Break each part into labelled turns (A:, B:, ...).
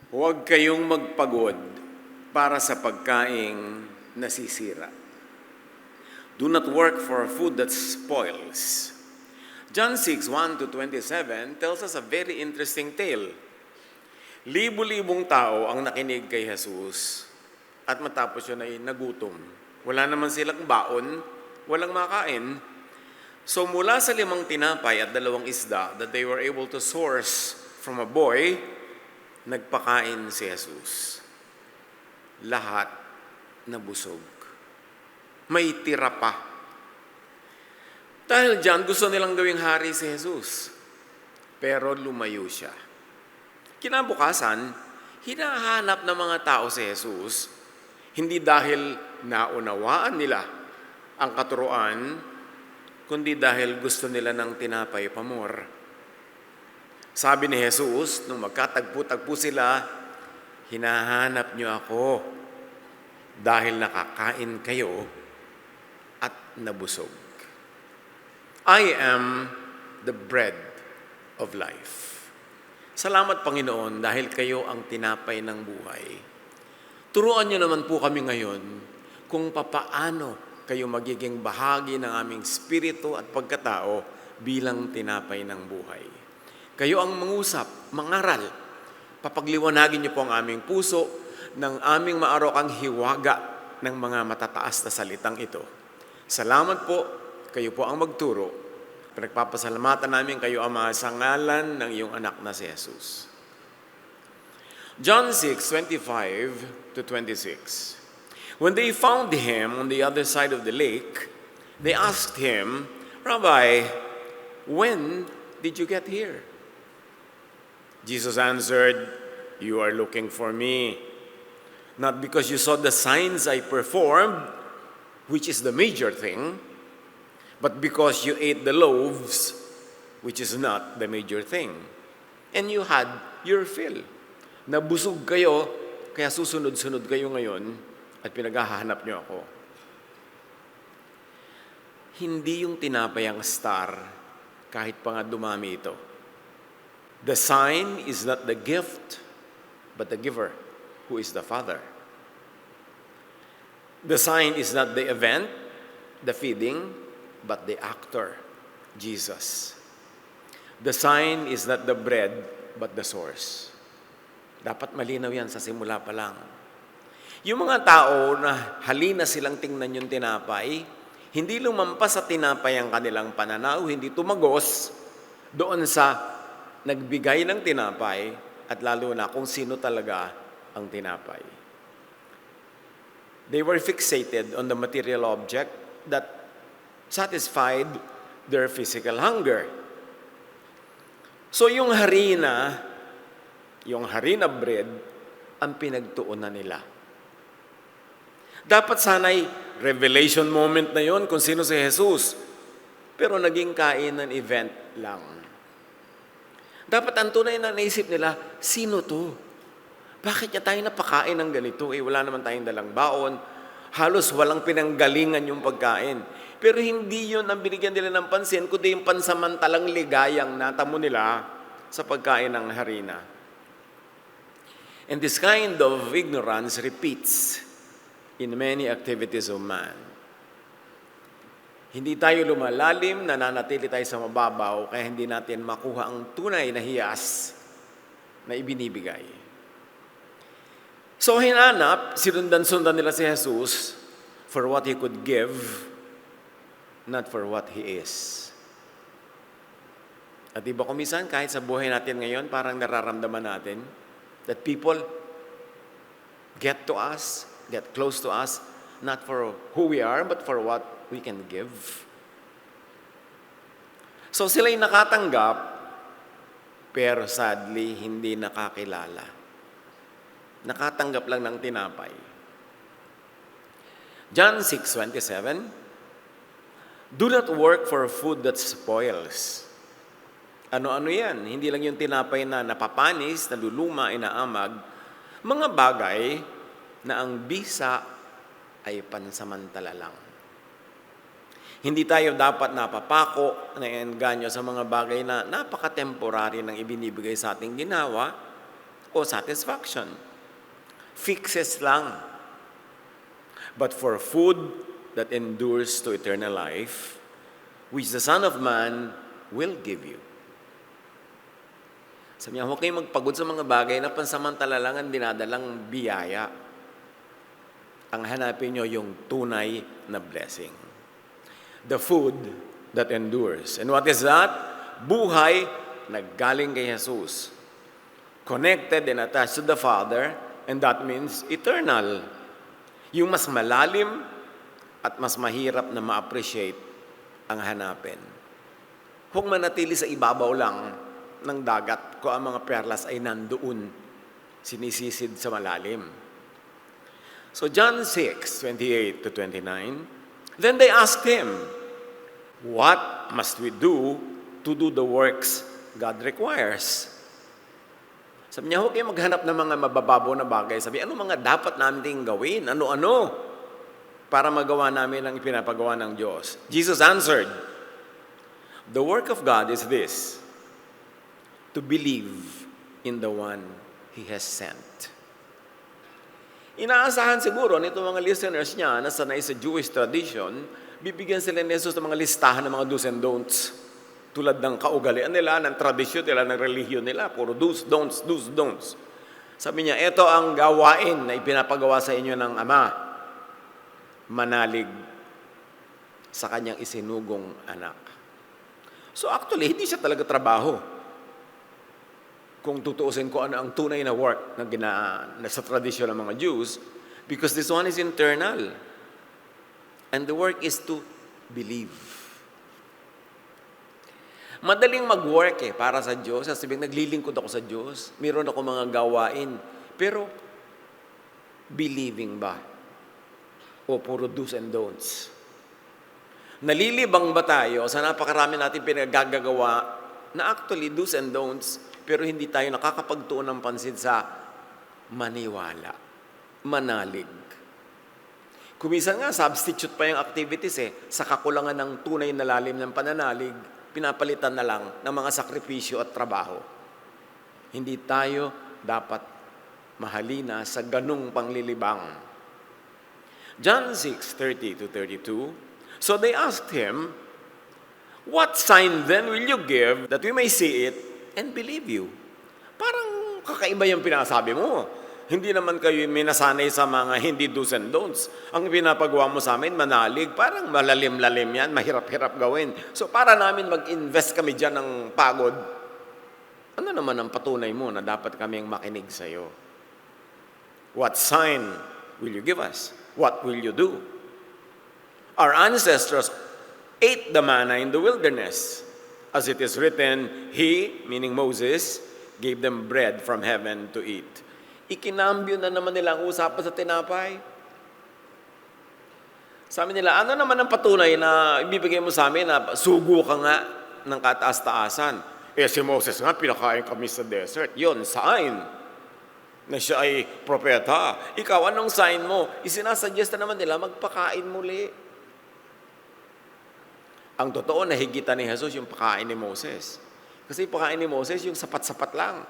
A: Huwag kayong magpagod para sa pagkaing nasisira. Do not work for food that spoils. John 6:1-27 tells us a very interesting tale. Libo-libong tao ang nakinig kay Jesus at matapos yun ay nagutom. Wala naman silang baon, walang makain. So mula sa 5 tinapay at 2 isda that they were able to source from a boy, nagpakain si Jesus. Lahat nabusog. May tira pa. Dahil dyan, gusto nilang gawing hari si Jesus. Pero lumayo siya. Kinabukasan, hinahanap ng mga tao si Jesus, hindi dahil naunawaan nila ang katuruan, kundi dahil gusto nila ng tinapay pamor. Sabi ni Jesus, nung magkatagpo-tagpo sila, hinahanap niyo ako dahil nakakain kayo at nabusog. I am the bread of life. Salamat Panginoon dahil kayo ang tinapay ng buhay. Turuan niyo naman po kami ngayon kung papaano kayo magiging bahagi ng aming spirito at pagkatao bilang tinapay ng buhay. Kayo ang mangusap, mangaral. Papagliwanagin niyo po ang aming puso ng aming maarokang hiwaga ng mga matataas na salitang ito. Salamat po, kayo po ang magturo. Pinagpapasalamatan namin kayo, Ama, sa ngalan ng iyong anak na si Jesus. John 6:25-26. When they found him on the other side of the lake, they asked him, Rabbi, when did you get here? Jesus answered, you are looking for me, not because you saw the signs I performed, which is the major thing, but because you ate the loaves, which is not the major thing. And you had your fill. Nabusog kayo, kaya susunod-sunod kayo ngayon at pinaghahanap niyo ako. Hindi yung tinapay ang star, kahit pa nga dumami ito. The sign is not the gift, but the giver, who is the Father. The sign is not the event, the feeding, but the actor, Jesus. The sign is not the bread, but the source. Dapat malinaw yan sa simula pa lang. Yung mga tao na halina silang tingnan yung tinapay, hindi lumampas sa tinapay ang kanilang pananaw, hindi tumagos doon sa nagbigay ng tinapay at lalo na kung sino talaga ang tinapay. They were fixated on the material object that satisfied their physical hunger. So yung harina bread, ang pinagtuunan nila. Dapat sana'y revelation moment na yon kung sino si Jesus. Pero naging kainan event lang. Dapat ang tunay na naisip nila, sino to? Bakit niya tayo napakain ng ganito? Wala naman tayong dalang baon. Halos walang pinanggalingan yung pagkain. Pero hindi yun ang binigyan nila ng pansin, kundi yung pansamantalang ligayang natamo nila sa pagkain ng harina. And this kind of ignorance repeats in many activities of man. Hindi tayo lumalalim, nananatili tayo sa mababaw, kaya hindi natin makuha ang tunay na hiyas na ibinibigay. So hinanap, sinundan-sundan nila si Jesus for what He could give, not for what He is. At iba kumisan, kahit sa buhay natin ngayon, parang nararamdaman natin that people get to us, get close to us, not for who we are, but for what we can give. So sila'y nakatanggap, pero sadly, hindi nakakilala. Nakatanggap lang ng tinapay. John 6:27, do not work for food that spoils. Ano-ano yan? Hindi lang yung tinapay na napapanis, naluluma, inaamag. Mga bagay na ang bisa ay pansamantala lang. Hindi tayo dapat napapako, naengganyo sa mga bagay na napaka-temporary ng ibinibigay sa ating ginawa o o satisfaction. Fixes lang. But for food that endures to eternal life, which the Son of Man will give you. Sabi niya, huwag kayong magpagod sa mga bagay na pansamantala lang ang dinadalang biyaya. Ang hanapin nyo yung tunay na blessing. The food that endures. And what is that? Buhay na galing kay Jesus. Connected and attached to the Father, and that means eternal. Yung mas malalim at mas mahirap na ma-appreciate ang hanapin. Huwag manatili sa ibabaw lang ng dagat kung ang mga perlas ay nandoon, sinisisid sa malalim. So John 6:28 to 29, then they asked him, what must we do to do the works God requires? Sabi niya, huwag kayo maghanap ng mga mabababaw na bagay. Sabi, ano mga dapat namin gawin? Ano-ano? Para magawa namin ang ipinapagawa ng Diyos. Jesus answered, the work of God is this, to believe in the one He has sent. Inaasahan siguro nito mga listeners niya na sanay sa Jewish tradition, bibigyan sila ni Jesus ng mga listahan ng mga do's and don'ts. Tulad ng kaugalian nila, ng tradisyon nila, ng relihiyon nila. Puro do's, don'ts, do's, don'ts. Sabi niya, ito ang gawain na ipinapagawa sa inyo ng Ama. Manalig sa kanyang isinugong anak. So actually, hindi siya talaga trabaho. Kung tutuusin ko ano ang tunay na work na sa tradisyon ng mga Jews, because this one is internal. And the work is to believe. Madaling mag-work para sa Diyos. Sabihin, naglilingkod ako sa Diyos. Meron ako mga gawain. Pero, believing ba? O puro do's and don'ts? Nalilibang ba tayo sa napakarami natin pinagagagawa na actually do's and don'ts, pero hindi tayo nakakapagtuon ng pansin sa maniwala, manalig. Kumisan nga, substitute pa yung activities sa kakulangan ng tunay na lalim ng pananalig, pinapalitan na lang ng mga sakripisyo at trabaho. Hindi tayo dapat mahalina sa ganung panglilibang. John 6:30 to 32, so they asked him, what sign then will you give that we may see it and believe you? Parang kakaiba yung pinasabi mo. Hindi naman kayo minasanay sa mga hindi do's and don'ts. Ang pinapagawa mo sa amin, manalig. Parang malalim-lalim yan, mahirap-hirap gawin. So para namin mag-invest kami dyan ng pagod, ano naman ang patunay mo na dapat kaming makinig sa iyo? What sign will you give us? What will you do? Our ancestors ate the manna in the wilderness. As it is written, He, meaning Moses, gave them bread from heaven to eat. Ikinambyo na naman nila ang usapan sa tinapay. Sabi nila, ano naman ang patunay na ibibigay mo sa amin na sugo ka nga ng kataas-taasan? Si Moses nga, pinakain kami sa desert. Yon, sign na siya ay propeta. Ikaw, anong sign mo? Isinasuggest na naman nila, magpakain muli. Ang totoo, nahigitan ni Jesus yung pakain ni Moses. Kasi pakain ni Moses, yung sapat-sapat lang.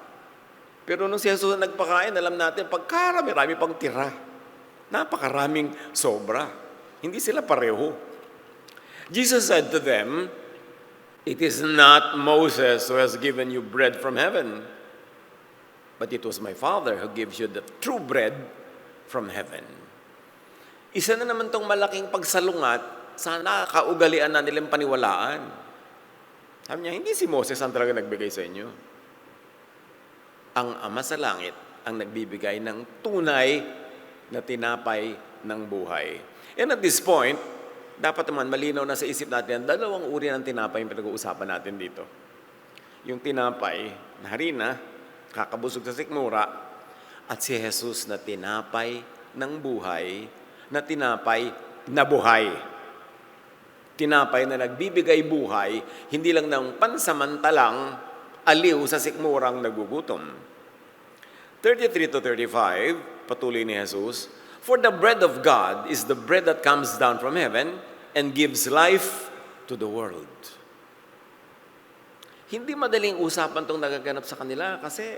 A: Pero nung si Jesus nagpakain, alam natin, pagkarami-rami pang tira. Napakaraming sobra. Hindi sila pareho. Jesus said to them, it is not Moses who has given you bread from heaven, but it was my Father who gives you the true bread from heaven. Isa na naman tong malaking pagsalungat sa nakakaugalian na nilang paniwalaan. Sabi niya, hindi si Moses ang talaga nagbigay sa inyo. Ang Ama sa langit ang nagbibigay ng tunay na tinapay ng buhay. And at this point, dapat naman malinaw na sa isip natin, dalawang uri ng tinapay yung pinag-uusapan natin dito. Yung tinapay na harina, kakabusog sa sikmura, at si Jesus na tinapay ng buhay, na tinapay na buhay. Tinapay na nagbibigay buhay, hindi lang ng pansamantalang aliw sa sikmurang nagugutom. 33 to 35, patuloy ni Jesus, for the bread of God is the bread that comes down from heaven and gives life to the world. Hindi madaling usapan itong nagaganap sa kanila kasi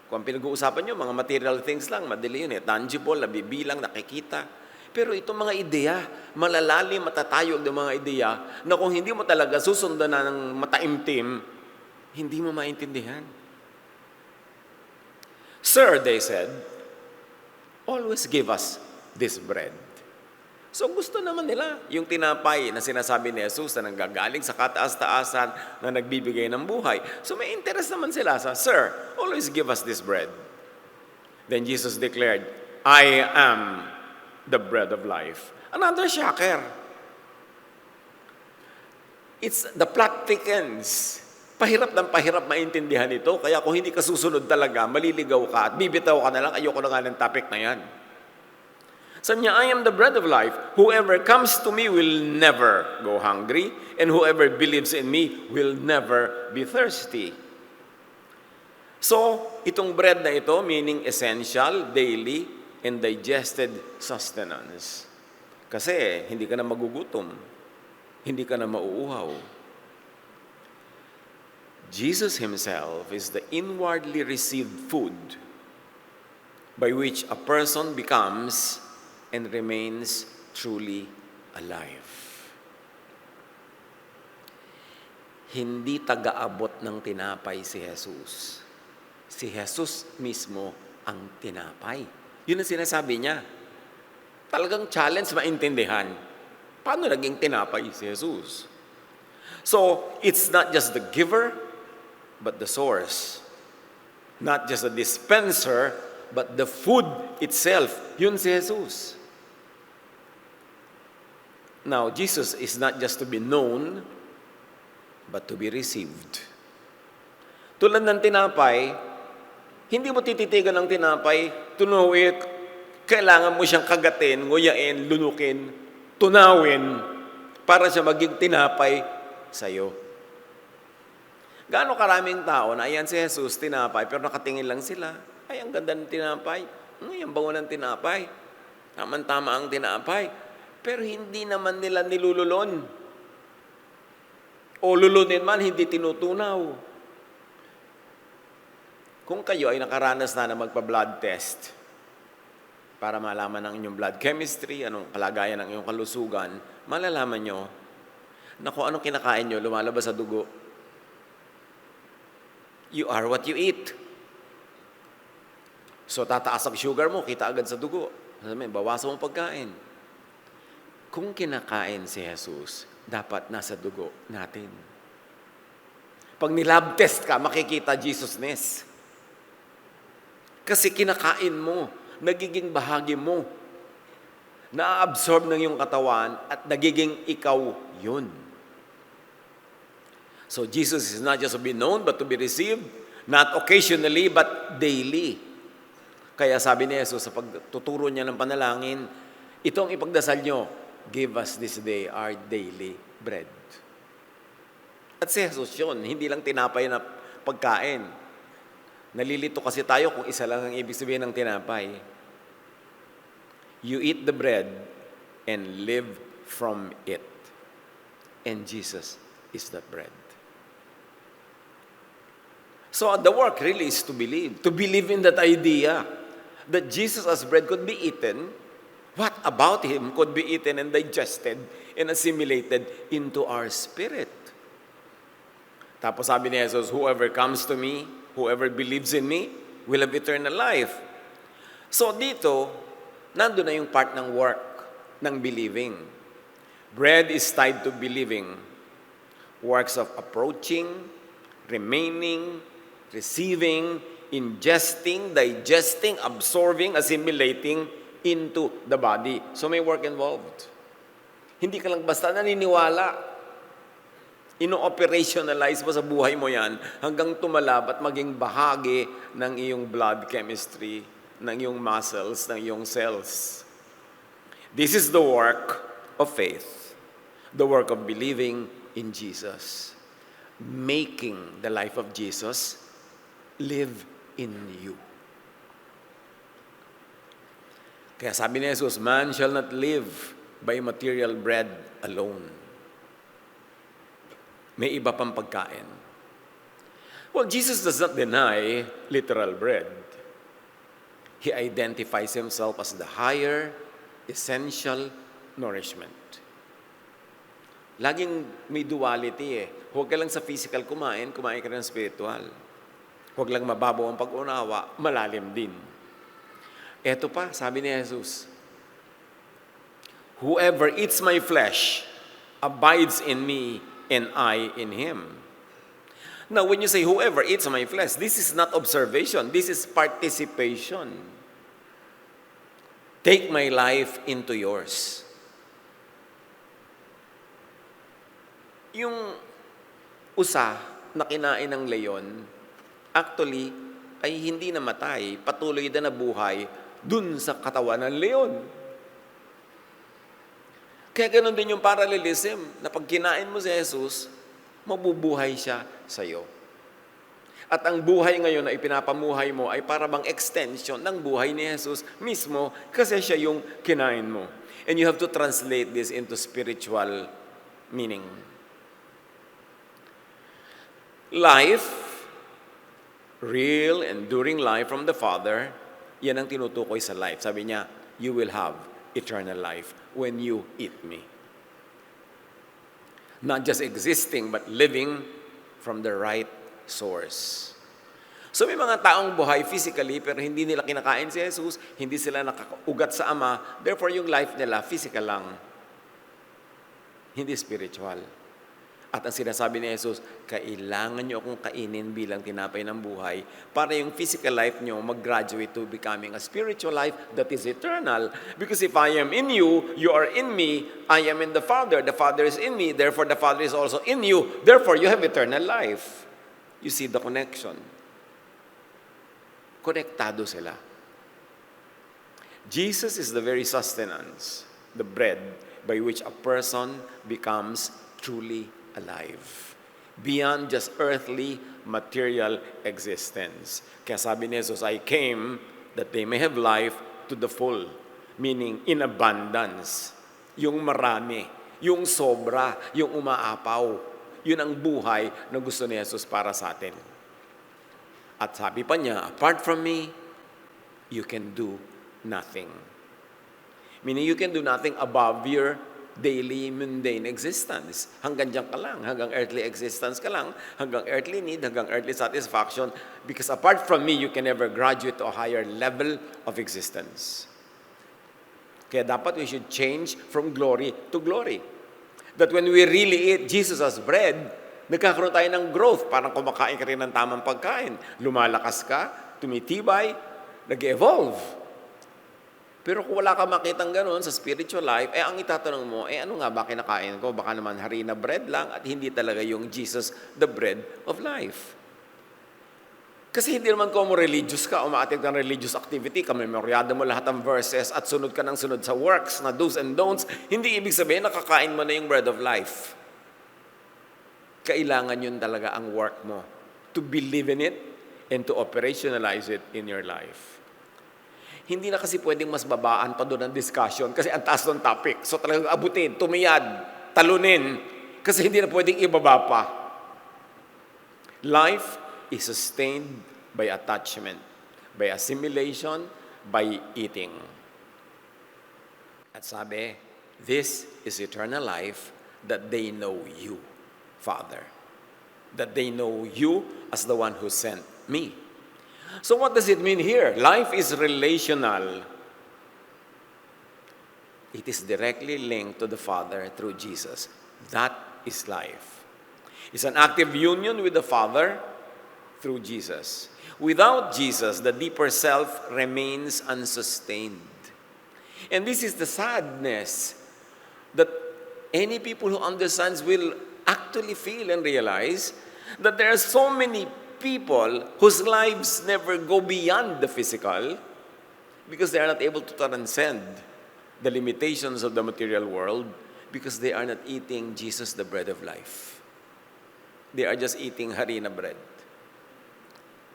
A: Kung ang pinag-uusapan nyo, mga material things lang, madali yun eh. Tangible, nabibilang, nakikita. Pero itong mga ideya, malalalim, matatayog ng mga ideya, na kung hindi mo talaga susundan na ng mataimtim, hindi mo maintindihan. Sir, they said, always give us this bread. So gusto naman nila yung tinapay na sinasabi ni Jesus na nanggagaling sa kataas-taasan na nagbibigay ng buhay. So may interest naman sila sa, Sir, always give us this bread. Then Jesus declared, I am the bread of life. Another shocker. It's the plot thickens. Pahirap ng pahirap maintindihan ito. Kaya kung hindi ka susunod talaga, maliligaw ka at bibitaw ka na lang, ayoko na nga ng topic na yan. Sabi niya, I am the bread of life. Whoever comes to me will never go hungry, and whoever believes in me will never be thirsty. So, itong bread na ito, meaning essential, daily, and digested sustenance. Kasi hindi ka na magugutom. Hindi ka na mauuhaw. Jesus himself is the inwardly received food by which a person becomes and remains truly alive. Hindi taga-abot ng tinapay si Jesus. Si Jesus mismo ang tinapay. Yun ang sinasabi niya. Talagang challenge maintindihan. Paano naging tinapay si Jesus? So, it's not just the giver, but the source. Not just the dispenser, but the food itself. Yun si Jesus. Now, Jesus is not just to be known, but to be received. Tulad ng tinapay, hindi mo tititigan ng tinapay, to know it, kailangan mo siyang kagatin, nguyain, lunukin, tunawin, para siya maging tinapay sa'yo. Gaano karaming tao na ayan si Jesus, tinapay, pero nakatingin lang sila. Ay, ang ganda ng tinapay. Ay, ang bango ng tinapay. Tama-tama ang tinapay. Pero hindi naman nila nilululon. O lulunin man, hindi tinutunaw. Kung kayo ay nakaranas na magpa-blood test para malaman ang inyong blood chemistry, anong kalagayan ng iyong kalusugan, malalaman nyo na kung anong kinakain nyo, lumalabas sa dugo. You are what you eat. So, tataas ang sugar mo, kita agad sa dugo. Sabi, bawasan mo pagkain. Kung kinakain si Jesus, dapat nasa dugo natin. Pag nilab test ka, makikita Jesusness. Kasi kinakain mo, nagiging bahagi mo. Na-absorb ng iyong katawan at nagiging ikaw yun. So Jesus is not just to be known, but to be received, not occasionally, but daily. Kaya sabi ni Jesus sa pagtuturo niya ng panalangin, itong ipagdasal nyo, give us this day our daily bread. At si Jesus yun, hindi lang tinapay na pagkain. Nalilito kasi tayo kung isa lang ang ibig sabihin ng tinapay. You eat the bread and live from it. And Jesus is that bread. So the work really is to believe in that idea that Jesus as bread could be eaten. What about Him could be eaten and digested and assimilated into our spirit? Tapos sabi ni Jesus, whoever comes to me, whoever believes in me, will have eternal life. So dito, nandun na yung part ng work, ng believing. Bread is tied to believing. Works of approaching, remaining, receiving, ingesting, digesting, absorbing, assimilating, into the body. So may work involved. Hindi ka lang basta naniniwala. Ino-operationalize mo sa buhay mo yan hanggang tumalab at maging bahagi ng iyong blood chemistry, ng iyong muscles, ng iyong cells. This is the work of faith. The work of believing in Jesus. Making the life of Jesus live in you. Kaya sabi ni Jesus, man shall not live by material bread alone. May iba pang pagkain. Well, Jesus does not deny literal bread. He identifies himself as the higher, essential nourishment. Laging may duality eh. Huwag ka lang sa physical kumain ka ng spiritual. Huwag lang mababaw ang pag-unawa, malalim din. Eto pa, sabi ni Jesus, whoever eats my flesh abides in me and I in him. Now, when you say whoever eats my flesh, this is not observation. This is participation. Take my life into yours. Yung usa na kinain ng leon, actually, ay hindi namatay. Patuloy na nabuhay dun sa katawan ng leon. Kaya ganun din yung parallelism, na pag kinain mo si Jesus, mabubuhay siya sa iyo. At ang buhay ngayon na ipinapamuhay mo ay para bang extension ng buhay ni Jesus mismo kasi siya yung kinain mo. And you have to translate this into spiritual meaning. Life, real, enduring life from the Father, yan ang tinutukoy sa life. Sabi niya, you will have eternal life when you eat me. Not just existing, but living from the right source. So may mga taong buhay physically, pero hindi nila kinakain si Jesus, hindi sila nakaugat sa Ama, therefore yung life nila physical lang, hindi spiritual. At ang sinasabi ni Jesus, kailangan nyo akong kainin bilang tinapay ng buhay para yung physical life nyo mag-graduate to becoming a spiritual life that is eternal. Because if I am in you, you are in me, I am in the Father is in me, therefore the Father is also in you, therefore you have eternal life. You see the connection. Konektado sila. Jesus is the very sustenance, the bread by which a person becomes truly alive. Beyond just earthly, material existence. Kaya sabi ni Jesus, I came that they may have life to the full. Meaning, in abundance. Yung marami, yung sobra, yung umaapaw. Yun ang buhay na gusto ni Jesus para sa atin. At sabi pa niya, apart from me, you can do nothing. Meaning, you can do nothing above your daily, mundane existence. Hanggang dyan ka lang. Hanggang earthly existence ka lang. Hanggang earthly need, hanggang earthly satisfaction. Because apart from me, you can never graduate to a higher level of existence. Kaya dapat we should change from glory to glory. That when we really eat Jesus as bread, nagkakaroon tayo ng growth. Parang kumakain ka rin ng tamang pagkain. Lumalakas ka, tumitibay, nag-evolve. Pero kung wala ka makitang gano'n sa spiritual life, ang itatanong mo, ano nga ba kinakain ko? Baka naman harina bread lang at hindi talaga yung Jesus, the bread of life. Kasi hindi naman kung religious ka, umaattend ka ng religious activity, kamemoryado mo lahat ng verses at sunod ka ng sunod sa works na do's and don'ts, hindi ibig sabihin nakakain mo na yung bread of life. Kailangan yun talaga ang work mo, to believe in it and to operationalize it in your life. Hindi na kasi pwedeng mas babaan pa doon ang discussion kasi ang taas ng topic. So talagang abutin, tumiyad, talunin, kasi hindi na pwedeng ibaba pa. Life is sustained by attachment, by assimilation, by eating. At sabi, this is eternal life, that they know you, Father. That they know you as the one who sent me. So what does it mean here? Life is relational. It is directly linked to the Father through Jesus. That is life. It's an active union with the Father through Jesus. Without Jesus, the deeper self remains unsustained. And this is the sadness that any people who understands will actually feel and realize that there are so many people whose lives never go beyond the physical because they are not able to transcend the limitations of the material world because they are not eating Jesus, the bread of life. They are just eating harina bread.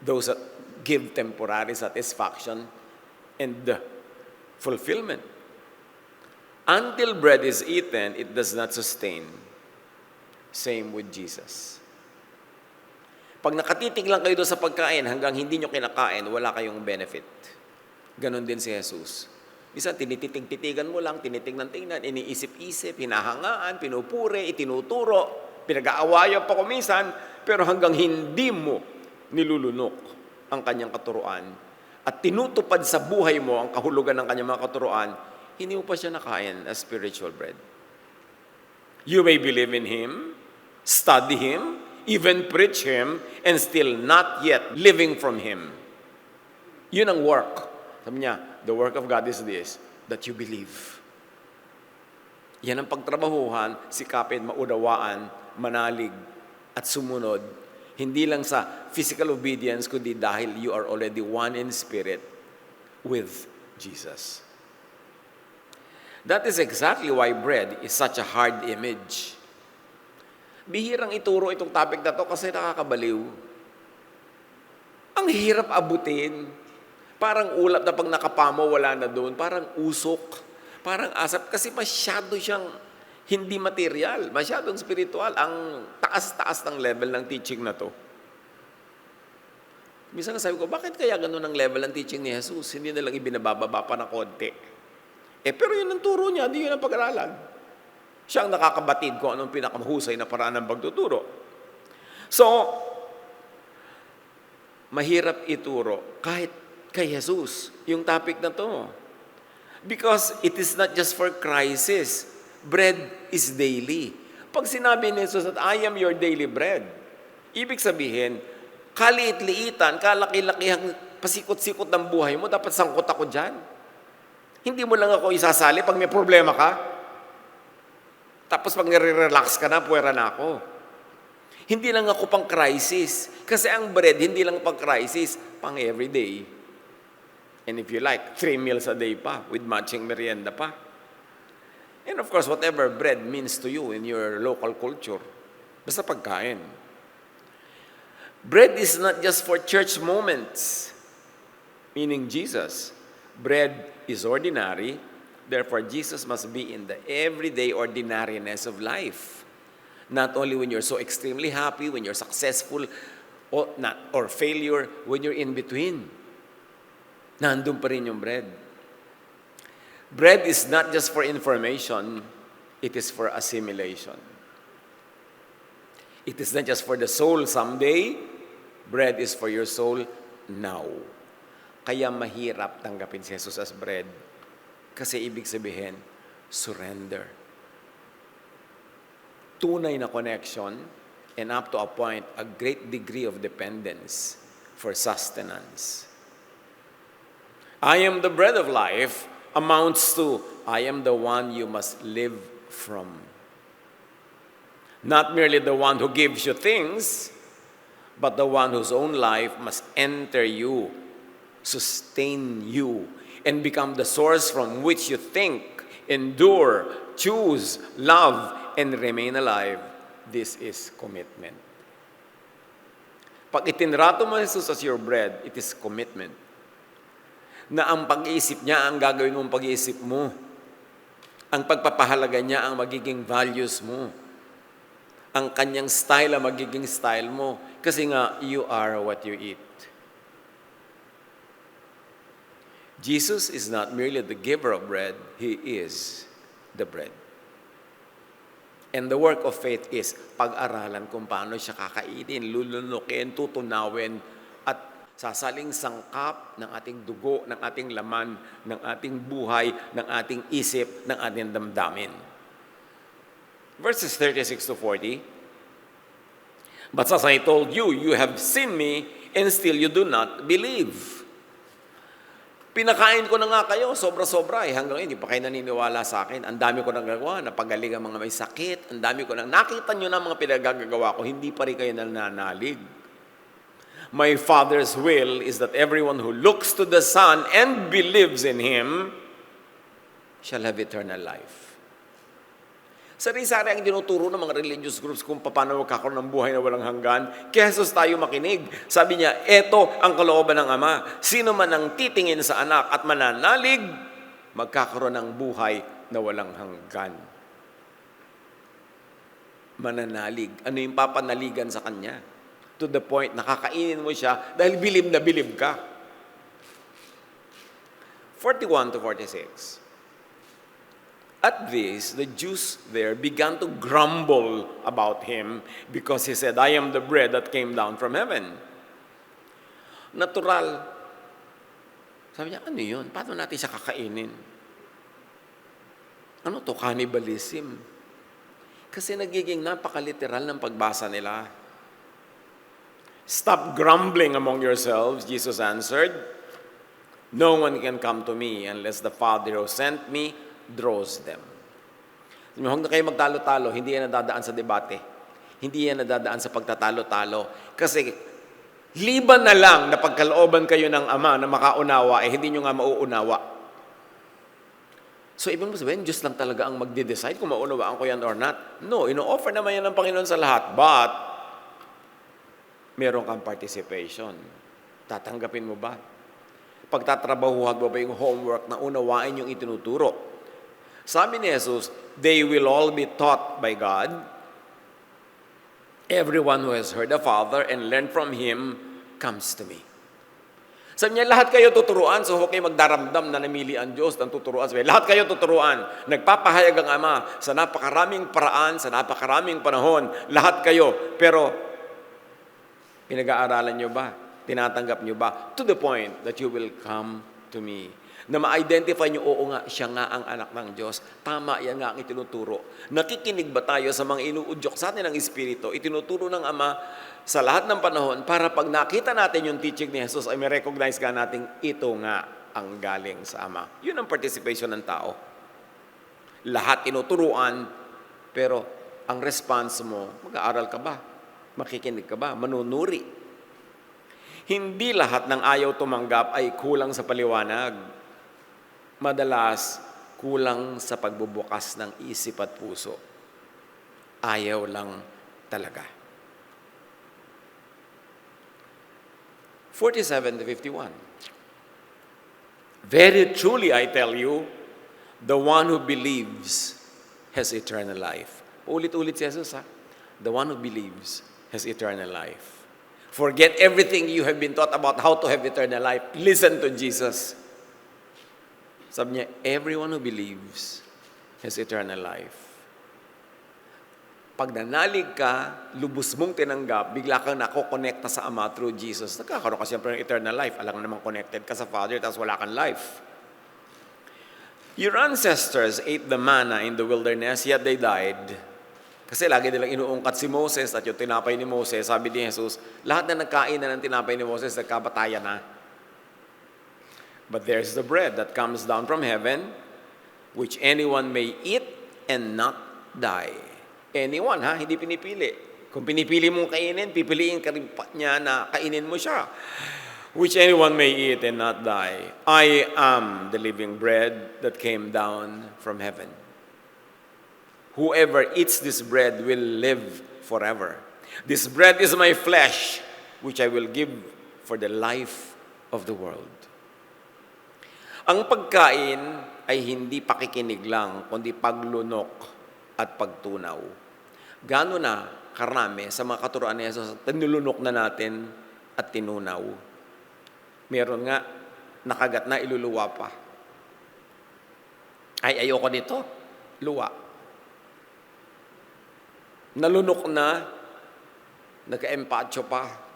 A: Those that give temporary satisfaction and fulfillment. Until bread is eaten, it does not sustain. Same with Jesus. Pag nakatitig lang kayo doon sa pagkain hanggang hindi nyo kinakain, wala kayong benefit. Ganon din si Jesus. Minsan tinititig-titigan mo lang, tinitingnan-tingnan, iniisip-isip, hinahangaan, pinupuri, itinuturo, pinag-aawayan pa kuminsan, pero hanggang hindi mo nilulunok ang kanyang katuruan at tinutupad sa buhay mo ang kahulugan ng kanyang mga katuruan, hindi mo pa siya nakain as spiritual bread. You may believe in Him, study Him, even preach Him, and still not yet living from Him. Yun ang work. Sabi niya, the work of God is this, that you believe. Yan ang pagtrabahuhan, sikapin, maunawaan, manalig, at sumunod. Hindi lang sa physical obedience, kundi dahil you are already one in spirit with Jesus. That is exactly why bread is such a hard image. Bihirang ituro itong topic na to kasi nakakabaliw. Ang hirap abutin. Parang ulap na pag nakapamo, wala na doon. Parang usok. Parang asap. Kasi masyado siyang hindi material. Masyadong spiritual. Ang taas-taas ng level ng teaching na to. Minsan sabi ko, bakit kaya ganun ang level ng teaching ni Jesus? Hindi na lang ibinabababa pa na konti. Pero yun ang turo niya, di yun ang pag-aralan. Siya ang nakakabatid kung anong pinakamahusay na paraan ng pagtuturo. So, mahirap ituro kahit kay Jesus, yung topic na to. Because it is not just for crisis. Bread is daily. Pag sinabi ni Jesus that I am your daily bread, ibig sabihin, kaliit-liitan, kalaki-lakihang pasikot-sikot ng buhay mo, dapat sangkot ako dyan. Hindi mo lang ako isasali pag may problema ka. Tapos pag nare-relax ka na, puwera na ako. Hindi lang ako pang crisis. Kasi ang bread, hindi lang pang crisis, pang everyday. And if you like, 3 meals a day pa, with matching merienda pa. And of course, whatever bread means to you in your local culture. Basta pagkain. Bread is not just for church moments, meaning Jesus. Bread is ordinary, therefore Jesus must be in the everyday ordinariness of life. Not only when you're so extremely happy, when you're successful, or failure, when you're in between. Nandun pa rin yung bread. Bread is not just for information, it is for assimilation. It is not just for the soul someday, bread is for your soul now. Kaya mahirap tanggapin si Jesus as bread. Kasi ibig sabihin, surrender. Tunay na connection, and up to a point, a great degree of dependence for sustenance. I am the bread of life amounts to, I am the one you must live from. Not merely the one who gives you things, but the one whose own life must enter you, sustain you, and become the source from which you think, endure, choose, love, and remain alive. This is commitment. Pag itinrato mo Jesus as your bread, it is commitment. Na ang pag-iisip niya ang gagawin mong pag-iisip mo. Ang pagpapahalaga niya ang magiging values mo. Ang kanyang style ang magiging style mo. Kasi nga, you are what you eat. Jesus is not merely the giver of bread, He is the bread. And the work of faith is pag-aralan kung paano siya kakainin, lulunukin, tutunawin, at sasaling sangkap ng ating dugo, ng ating laman, ng ating buhay, ng ating isip, ng ating damdamin. Verses 36 to 40, but as I told you, you have seen me, and still you do not believe. Pinakain ko na nga kayo, sobra-sobra hanggang hindi pa kayo naniniwala sa akin. Ang dami ko nang gagawa, napagaling ang mga may sakit, ang dami ko nang nakita nyo na mga pinagagagawa ko, hindi pa rin kayo nananalig. My Father's will is that everyone who looks to the Son and believes in Him shall have eternal life. Sari-sari ang tinuturo ng mga religious groups kung paano magkakaroon ng buhay na walang hanggan. Kaya Jesus tayo makinig. Sabi niya, eto ang kalooban ng Ama. Sino man ang titingin sa anak at mananalig, magkakaroon ng buhay na walang hanggan. Mananalig. Ano yung papanaligan sa kanya? To the point na kakainin mo siya dahil bilib na bilib ka. 41 to 46. At this, the Jews there began to grumble about him because he said, I am the bread that came down from heaven. Natural. Sabi niya, ano yun? Paano natin siya kakainin? Ano to? Cannibalism. Kasi nagiging napakaliteral ng pagbasa nila. Stop grumbling among yourselves, Jesus answered. No one can come to me unless the Father who sent me draws them. Huwag na kayo magtalo-talo, hindi yan nadadaan sa debate. Hindi yan nadadaan sa pagtatalo-talo. Kasi liban na lang na pagkalooban kayo ng Ama na makaunawa, hindi nyo nga mauunawa. So, ibig sabihin, Diyos lang talaga ang magde-decide kung maunawaan ko yan or not. No, ino-offer naman yan ng Panginoon sa lahat. But, meron kang participation. Tatanggapin mo ba? Pagtatrabahuhan mo ba yung homework na unawain yung itinuturo? Sabi ni Jesus, they will all be taught by God. Everyone who has heard the Father and learned from Him comes to me. Sabi niya, lahat kayo tuturuan, so huwag kayo magdaramdam na namili ang Diyos ng tuturuan. Sabi, lahat kayo tuturuan. Nagpapahayag ang Ama sa napakaraming paraan, sa napakaraming panahon. Lahat kayo. Pero, pinag-aaralan nyo ba? Tinatanggap nyo ba? To the point that you will come to me. Na ma-identify nyo, oo nga, siya nga ang anak ng Diyos. Tama, yan nga ang itinuturo. Nakikinig ba tayo sa mga inuudyok sa atin ng Espiritu? Itinuturo ng Ama sa lahat ng panahon para pag nakita natin yung teaching ni Jesus ay may recognize ka natin, ito nga ang galing sa Ama. Yun ang participation ng tao. Lahat tinuturuan, pero ang response mo, mag-aaral ka ba? Makikinig ka ba? Manunuri. Hindi lahat ng ayaw tumanggap ay kulang sa paliwanag. Madalas, kulang sa pagbubukas ng isip at puso. Ayaw lang talaga. 47 to 51. Very truly, I tell you, the one who believes has eternal life. Ulit-ulit si Jesus, ha? The one who believes has eternal life. Forget everything you have been taught about how to have eternal life. Listen to Jesus. Sabi niya, everyone who believes has eternal life. Pag nanalig ka, lubos mong tinanggap, bigla kang nakokonekta sa Ama through Jesus. Nagkakaroon ka siyempre ng eternal life. Alam naman connected ka sa Father, tapos wala kang life. Your ancestors ate the manna in the wilderness, yet they died. Kasi lagi nilang inuungkat si Moses at yung tinapay ni Moses, sabi ni Jesus, lahat na nagkain na ng tinapay ni Moses, nagkabatayan na. But there's the bread that comes down from heaven, which anyone may eat and not die. Anyone, ha? Hindi pinipili. Kung pinipili mong kainin, pipiliin ka rin niya na kainin mo siya. Which anyone may eat and not die. I am the living bread that came down from heaven. Whoever eats this bread will live forever. This bread is my flesh, which I will give for the life of the world. Ang pagkain ay hindi pakikinig lang, kundi paglunok at pagtunaw. Gano'n na karami sa mga katuruan ni Jesus, tinulunok na natin at tinunaw. Meron nga, nakagat na, iluluwa pa. Ay, ayoko nito. Luwa. Nalunok na, nagka-empacho pa.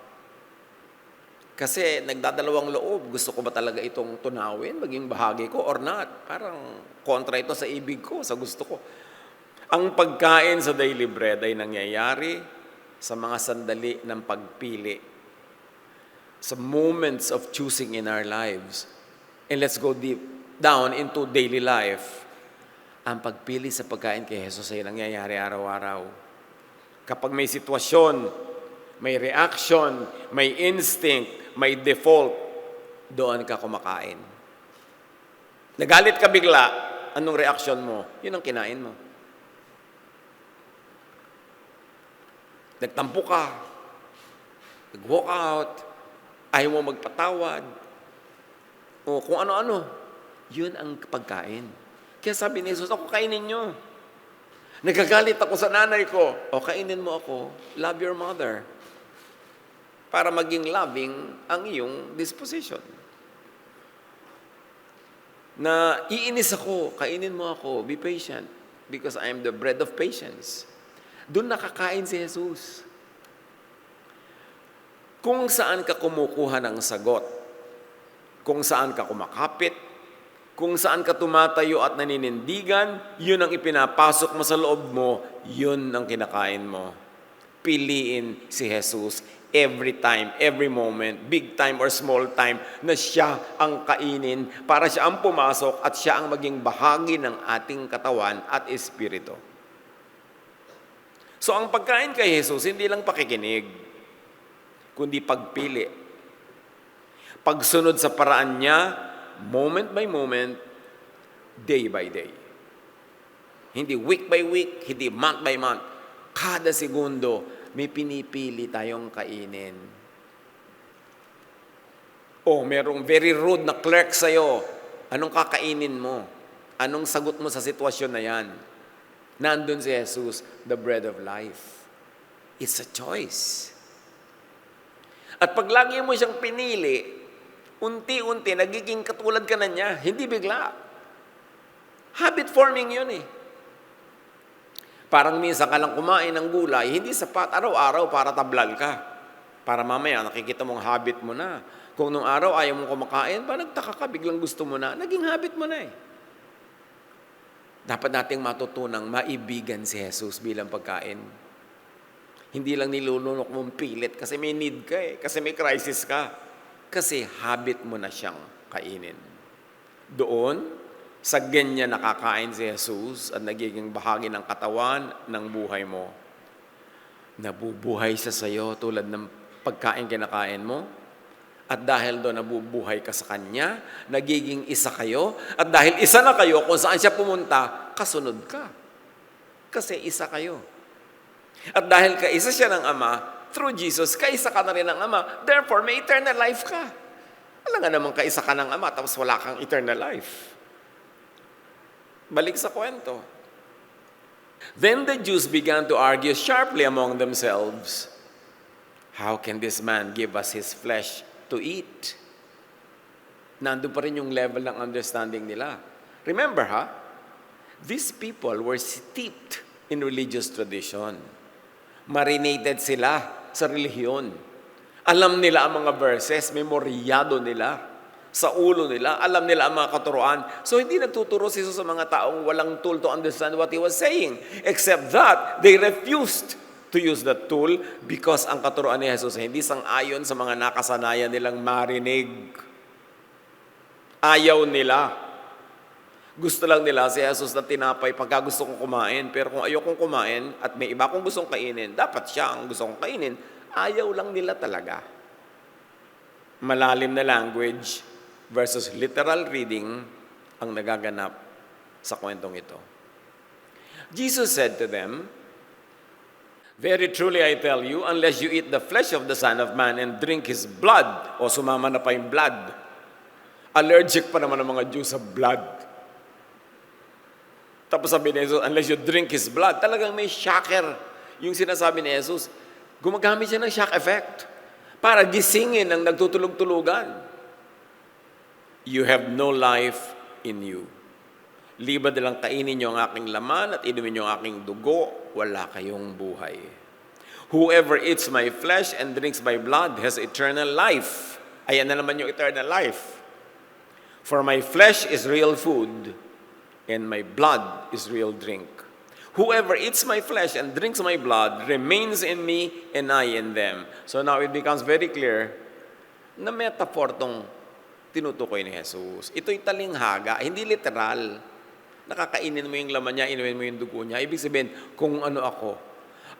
A: Kasi nagdadalawang loob, gusto ko ba talaga itong tunawin, maging bahagi ko or not? Parang kontra ito sa ibig ko, sa gusto ko. Ang pagkain sa daily bread ay nangyayari sa mga sandali ng pagpili. Sa moments of choosing in our lives. And let's go deep down into daily life. Ang pagpili sa pagkain kay Jesus ay nangyayari araw-araw. Kapag may sitwasyon, may reaction, may instinct, may default, doon ka kumakain. Nagalit ka bigla, anong reaction mo? Yun ang kinain mo. Nagtampo ka, nag-walk out, ayaw mo magpatawad, o kung ano-ano, yun ang pagkain. Kaya sabi ni Jesus, ako kainin nyo. Nagagalit ako sa nanay ko, o kainin mo ako, love your mother. para maging loving ang iyong disposition. Na iinis ako, kainin mo ako, be patient, because I am the bread of patience. Doon nakakain si Jesus. Kung saan ka kumukuha ng sagot, kung saan ka kumakapit, kung saan ka tumatayo at naninindigan, yun ang ipinapasok mo sa loob mo, yun ang kinakain mo. Piliin si Jesus every time, every moment, big time or small time, na siya ang kainin para siya ang pumasok at siya ang maging bahagi ng ating katawan at espiritu. So ang pagkain kay Jesus, hindi lang pakikinig, kundi pagpili. Pagsunod sa paraan niya, moment by moment, day by day. Hindi week by week, hindi month by month. Kada segundo, may pinipili tayong kainin. Merong very rude na clerk sa'yo. Anong kakainin mo? Anong sagot mo sa sitwasyon na yan? Nandun si Jesus, the bread of life. It's a choice. At pag lagi mo siyang pinili, unti-unti, nagiging katulad ka na niya. Hindi bigla. Habit forming yun eh. Parang minsan ka lang kumain ng gulay, hindi sapat araw-araw para tablal ka. Para mamaya nakikita mong habit mo na. Kung nung araw ayaw mong kumakain, nagtaka ka, biglang gusto mo na, naging habit mo na eh. Dapat nating matutunang maibigan si Jesus bilang pagkain. Hindi lang nilulunok mong pilit kasi may need ka eh, kasi may crisis ka. Kasi habit mo na siyang kainin. Doon, sa ganyan nakakain si Jesus at nagiging bahagi ng katawan ng buhay mo. Nabubuhay siya sa iyo tulad ng pagkain kinakain mo. At dahil doon nabubuhay ka sa Kanya, nagiging isa kayo. At dahil isa na kayo, kung saan siya pumunta, kasunod ka. Kasi isa kayo. At dahil kaisa siya ng Ama, through Jesus, kaisa ka na rin ng Ama. Therefore, may eternal life ka. Wala nga naman kaisa ka ng Ama, tapos wala kang eternal life. Balik sa kwento. Then the Jews began to argue sharply among themselves, "How can this man give us his flesh to eat?" Nandun pa rin yung level ng understanding nila. Remember these people were steeped in religious tradition. Marinated sila sa relihiyon. Alam nila ang mga verses, memoryado nila. Sa ulo nila, alam nila ang mga katuruan. So hindi nagtuturo si Jesus sa mga taong walang tool to understand what He was saying. Except that, they refused to use that tool because ang katuruan ni Jesus hindi sang-ayon sa mga nakasanayan nilang marinig. Ayaw nila. Gusto lang nila si Jesus na tinapay pagka gusto kong kumain. Pero kung ayaw kong kumain at may iba kong gustong kainin, dapat siya ang gusto kong kainin. Ayaw lang nila talaga. Malalim na language versus literal reading ang nagaganap sa kwentong ito. Jesus said to them, "Very truly I tell you, unless you eat the flesh of the Son of Man and drink His blood," o sumama na pa yung blood. Allergic pa naman ang mga Jews sa blood. Tapos sabi ni Jesus, unless you drink His blood, talagang may shocker yung sinasabi ni Jesus. Gumagamit siya ng shock effect para gisingin ang nagtutulog-tulugan. You have no life in you. Libad na lang kainin niyo ang aking laman at inumin niyo ang aking dugo, wala kayong buhay. Whoever eats my flesh and drinks my blood has eternal life. Ayan na naman yung eternal life. For my flesh is real food, and my blood is real drink. Whoever eats my flesh and drinks my blood remains in me and I in them. So now it becomes very clear na metaphor tong tinutukoy ni Jesus. Ito'y talinghaga, hindi literal. Nakakainin mo yung laman niya, inumin mo yung dugo niya. Ibig sabihin, kung ano ako.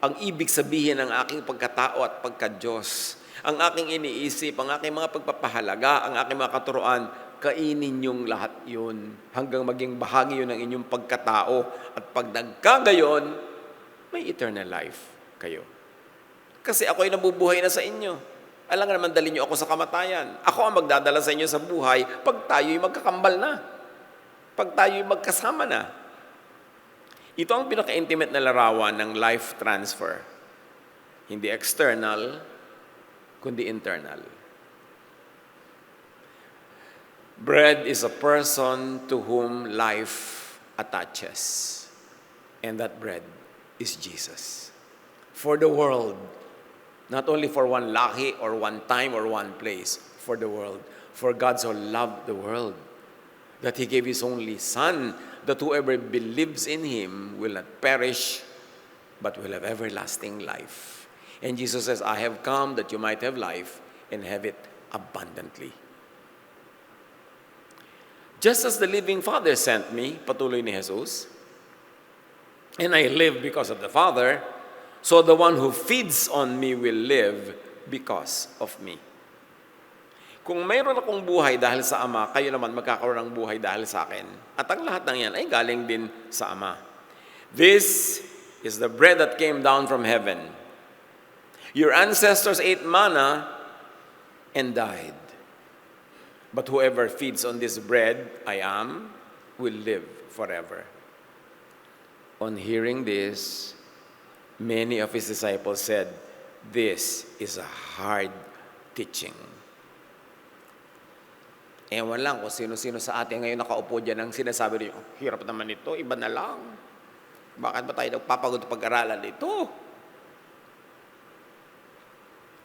A: Ang ibig sabihin ng aking pagkatao at pagka-Diyos, ang aking iniisip, ang aking mga pagpapahalaga, ang aking mga katuruan, kainin niyong lahat yun hanggang maging bahagi yun ng inyong pagkatao. At pag nagkagayon, may eternal life kayo. Kasi ako'y nabubuhay na sa inyo. Alam nga naman, dali niyo ako sa kamatayan. Ako ang magdadala sa inyo sa buhay pag tayo'y magkakambal na. Pag tayo'y magkasama na. Ito ang pinaka-intimate na larawan ng life transfer. Hindi external, kundi internal. Bread is a person to whom life attaches. And that bread is Jesus. For the world, not only for one lahi or one time or one place, for the world. For God so loved the world that He gave His only Son, that whoever believes in Him will not perish, but will have everlasting life. And Jesus says, I have come that you might have life and have it abundantly. Just as the living Father sent me, patuloy ni Jesus, and I live because of the Father, so the one who feeds on me will live because of me. Kung mayroon akong buhay dahil sa Ama, kayo naman magkakaroon ng buhay dahil sa akin. At ang lahat ng yan ay galing din sa Ama. This is the bread that came down from heaven. Your ancestors ate manna and died. But whoever feeds on this bread I am will live forever. On hearing this, many of His disciples said, this is a hard teaching. Ewan lang kung sino-sino sa atin ngayon nakaupo dyan ang sinasabi rin, hirap naman ito, iba na lang. Bakit ba tayo nagpapagod pag-aralan ito?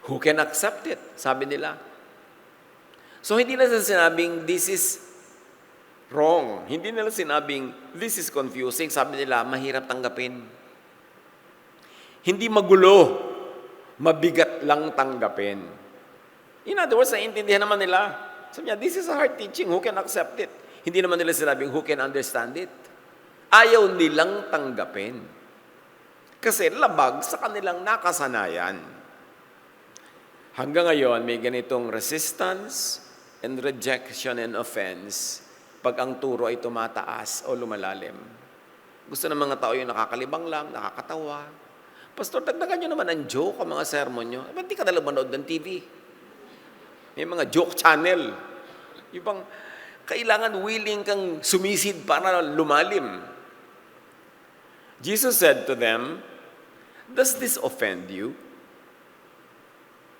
A: Who can accept it? Sabi nila. So hindi nila sinabing, this is wrong. Hindi nila sinabing, this is confusing. Sabi nila, mahirap tanggapin. Hindi magulo, mabigat lang tanggapin. In other words, naiintindihan naman nila. Sabi niya, this is a hard teaching. Who can accept it? Hindi naman nila sinabing, who can understand it? Ayaw nilang tanggapin. Kasi labag sa kanilang nakasanayan. Hanggang ngayon, may ganitong resistance and rejection and offense pag ang turo ay tumataas o lumalalim. Gusto ng mga tao yung nakakalibang lang, nakakatawa. Pastor, dagdagan nyo naman ang joke ang mga sermon nyo. Ba't di ka nalang manood ng TV? May mga joke channel. Ibang kailangan willing kang sumisid para lumalim. Jesus said to them, does this offend you?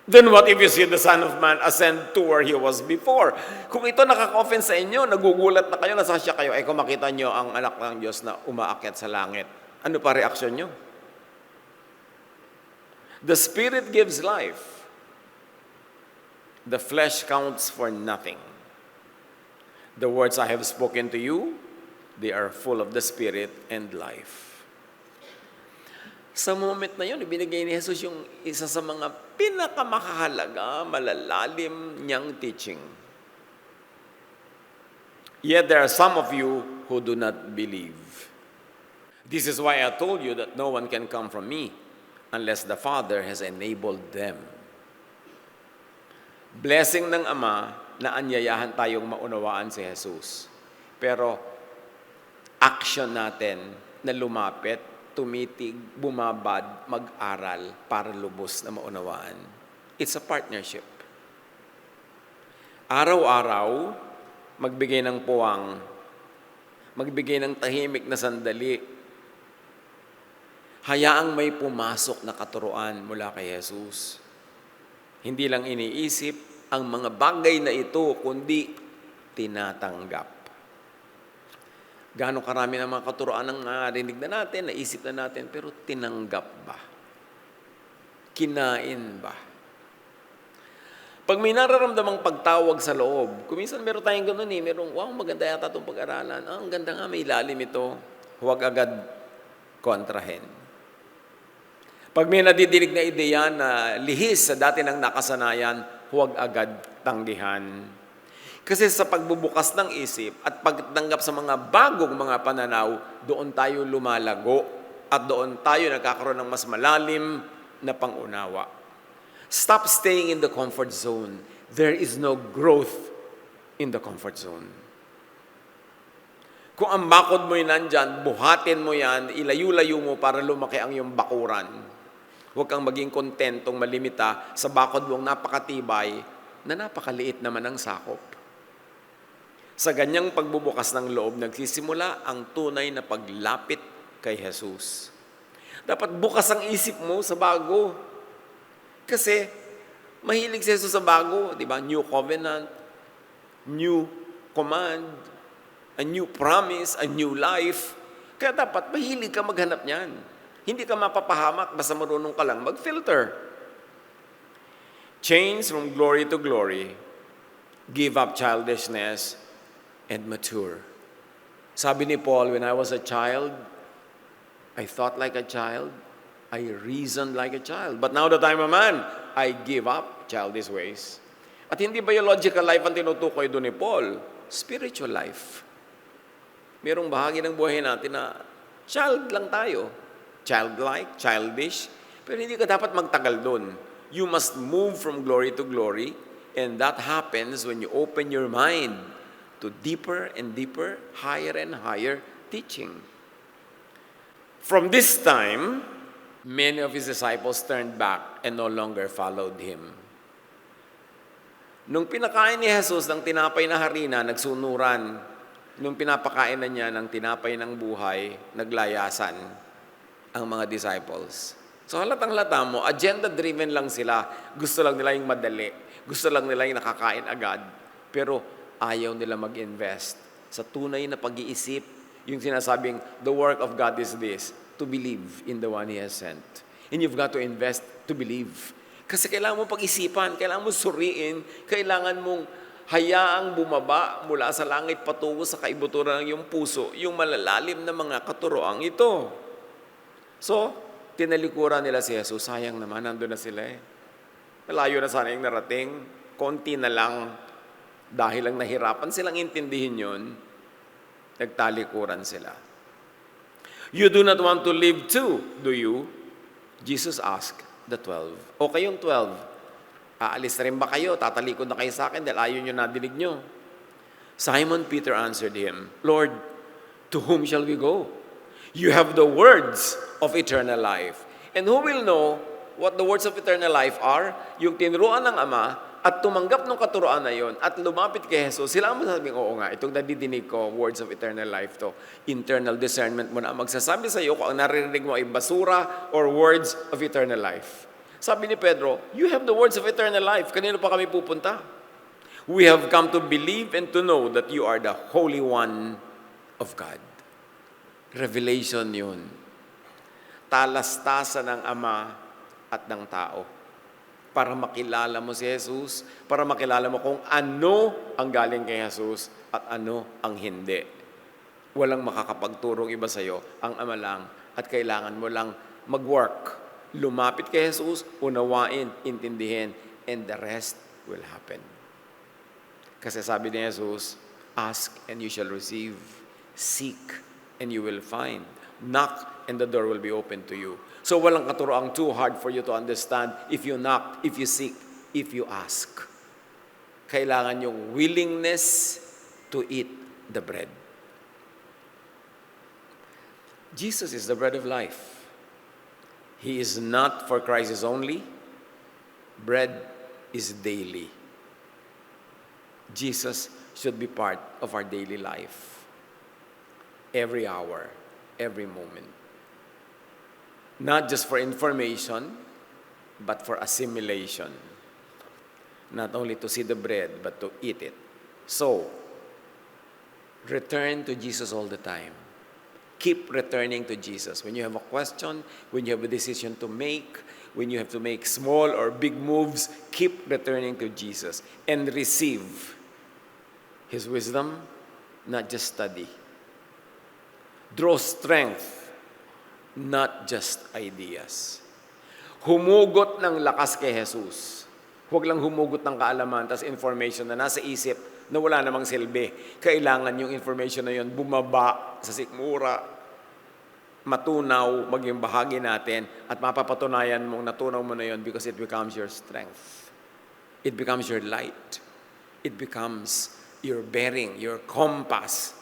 A: Then what if you see the Son of Man ascend to where He was before? Kung ito nakaka-offend sa inyo, nagugulat na kayo, nasasya kayo, kung makita nyo ang anak ng Diyos na umaakyat sa langit, ano pa reaksyon nyo? The Spirit gives life. The flesh counts for nothing. The words I have spoken to you, they are full of the Spirit and life. Sa moment na yun, ibinigay ni Jesus yung isa sa mga pinakamahalaga, malalalim niyang teaching. Yet there are some of you who do not believe. This is why I told you that no one can come from me unless the Father has enabled them. Blessing ng Ama na anyayahan tayong maunawaan si Jesus. Pero action natin na lumapit, tumitig, bumabad, mag-aral para lubos na maunawaan. It's a partnership. Araw-araw, magbigay ng puwang, magbigay ng tahimik na sandali. Hayaang may pumasok na katuruan mula kay Jesus. Hindi lang iniisip ang mga bagay na ito, kundi tinatanggap. Gaano karami ng mga katuroan ang narinig na natin, naisip na natin, pero tinanggap ba? Kinain ba? Pag may nararamdamang pagtawag sa loob, kuminsan meron tayong gano'n merong, wow, maganda yata itong pag-aralan. Ang ganda nga, may ilalim ito. Huwag agad kontrahin. Pag may nadidinig na ideya na lihis sa dati ng nakasanayan, huwag agad tanggihan. Kasi sa pagbubukas ng isip at pagtanggap sa mga bagong mga pananaw, doon tayo lumalago at doon tayo nagkakaroon ng mas malalim na pangunawa. Stop staying in the comfort zone. There is no growth in the comfort zone. Kung ang bakod mo yan nandyan, buhatin mo yan, ilayo-layo mo para lumaki ang iyong bakuran. Huwag kang maging kontentong malimita sa bakod mong napakatibay na napakaliit naman ang sakop. Sa ganyang pagbubukas ng loob, nagsisimula ang tunay na paglapit kay Jesus. Dapat bukas ang isip mo sa bago. Kasi Mahilig si Jesus sa bago, di ba? New covenant, new command, a new promise, a new life. Kaya dapat mahilig ka maghanap niyan. Hindi ka mapapahamak basta marunong ka lang mag-filter. Change from glory to glory. Give up childishness and mature. Sabi ni Paul, when I was a child, I thought like a child, I reasoned like a child. But now that I'm a man, I give up childish ways. At hindi biological life ang tinutukoy doon ni Paul, spiritual life. Merong bahagi ng buhay natin na child lang tayo. Childlike, childish. Pero hindi ka dapat magtagal doon. You must move from glory to glory, and that happens when you open your mind to deeper and deeper, higher and higher teaching. From this time, many of his disciples turned back and no longer followed him. Nung pinakain ni Jesus ng tinapay na harina, nagsunuran. Nung pinapakain na niya ng tinapay ng buhay, naglayasan ang mga disciples. So halatang-halata mo, agenda-driven lang sila. Gusto lang nila yung madali. Gusto lang nila yung nakakain agad. Pero ayaw nila mag-invest sa tunay na pag-iisip. Yung sinasabing, the work of God is this, to believe in the one He has sent. And you've got to invest to believe. Kasi kailangan mo pag-isipan, kailangan mo suriin, kailangan mong hayaang bumaba mula sa langit patungo sa kaibuturan ng iyong puso, yung malalalim na mga katuroang ito. So, tinalikuran nila si Jesus. Sayang naman, nandun na sila eh. Malayo na sana yung narating. Konti na lang. Dahil lang nahirapan silang intindihin yun, nagtalikuran sila. You do not want to live too, do you? Jesus asked the 12. O kayong 12, aalis na rin ba kayo? Tatalikod na kayo sa akin dahil ayaw nyo nadinig nyo. Simon Peter answered him, Lord, to whom shall we go? You have the words of eternal life. And who will know what the words of eternal life are? Yung tinuruan ng Ama at tumanggap ng katuroan na yon at lumapit kay Jesus, sila ang masasabing, oo nga, itong nadidinig ko, words of eternal life to. Internal discernment mo na magsasabi sa iyo kung ang naririnig mo ay basura or words of eternal life. Sabi ni Pedro, you have the words of eternal life. Kanino pa kami pupunta? We have come to believe and to know that you are the Holy One of God. Revelation yun. Talastasan ng Ama at ng tao. Para makilala mo si Jesus, para makilala mo kung ano ang galing kay Jesus at ano ang hindi. Walang makakapagturong iba sa'yo, ang Ama lang, at kailangan mo lang mag-work. Lumapit kay Jesus, unawain, intindihin, and the rest will happen. Kasi sabi ni Jesus, ask and you shall receive. Seek and you will find. Knock and the door will be open to you. So walang katuroang too hard for you to understand if you knock, if you seek, if you ask. Kailangan yung willingness to eat the bread. Jesus is the bread of life. He is not for crisis only. Bread is daily. Jesus should be part of our daily life. Every hour, every moment. Not just for information, but for assimilation. Not only to see the bread, but to eat it. So, return to Jesus all the time. Keep returning to Jesus. When you have a question, when you have a decision to make, when you have to make small or big moves, keep returning to Jesus and receive His wisdom, not just study. Draw strength, not just ideas. Humugot ng lakas kay Jesus. Huwag lang humugot ng kaalaman, tas information na nasa isip na wala namang silbi. Kailangan yung information na yun bumaba sa sikmura, matunaw, maging bahagi natin, at mapapatunayan mong natunaw mo na yun because it becomes your strength. It becomes your light. It becomes your bearing, your compass.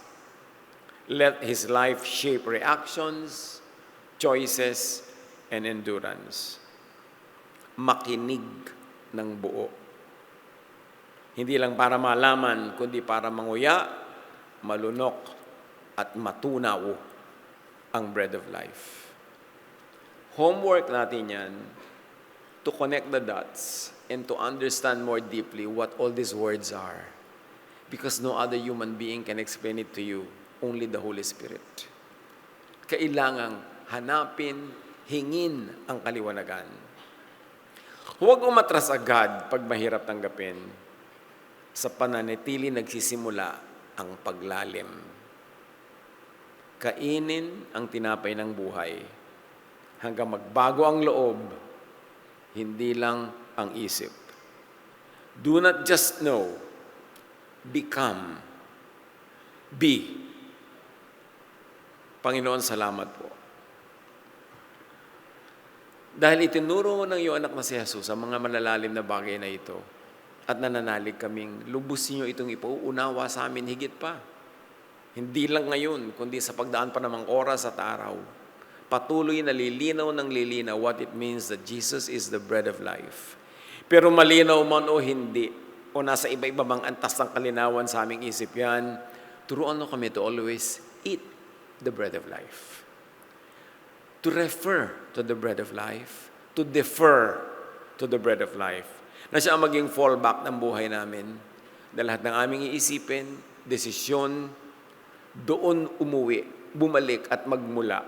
A: Let His life shape reactions, choices, and endurance. Makinig ng buo. Hindi lang para malaman, kundi para manguya, malunok, at matunaw ang bread of life. Homework natin yan to connect the dots and to understand more deeply what all these words are. Because no other human being can explain it to you, only the Holy Spirit. Kailangang hanapin, hingin ang kaliwanagan. Huwag umatras agad pag mahirap tanggapin. Sa pananatili nagsisimula ang paglalim. Kainin ang tinapay ng buhay hanggang magbago ang loob, hindi lang ang isip. Do not just know, become. Be. Panginoon, salamat po. Dahil itinuro mo ng iyong anak na si Jesus ang mga malalalim na bagay na ito at nananalig kaming lubusin niyo itong ipauunawa sa amin higit pa. Hindi lang ngayon, kundi sa pagdaan pa namang oras at araw. Patuloy na lilinaw ng lilinaw what it means that Jesus is the bread of life. Pero malinaw man o hindi, o nasa iba-iba bang antas ng kalinawan sa aming isip yan, turuan mo kami to always eat the bread of life. To refer to the bread of life, to defer to the bread of life, na siya ang maging fallback ng buhay namin. Dahil lahat ng aming iisipin, desisyon, doon umuwi, bumalik at magmula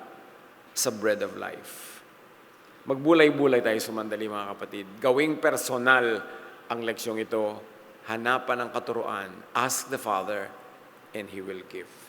A: sa bread of life. Magbulay-bulay tayo sumandali mga kapatid. Gawing personal ang leksyong ito. Hanapan ang katuruan. Ask the Father and He will give.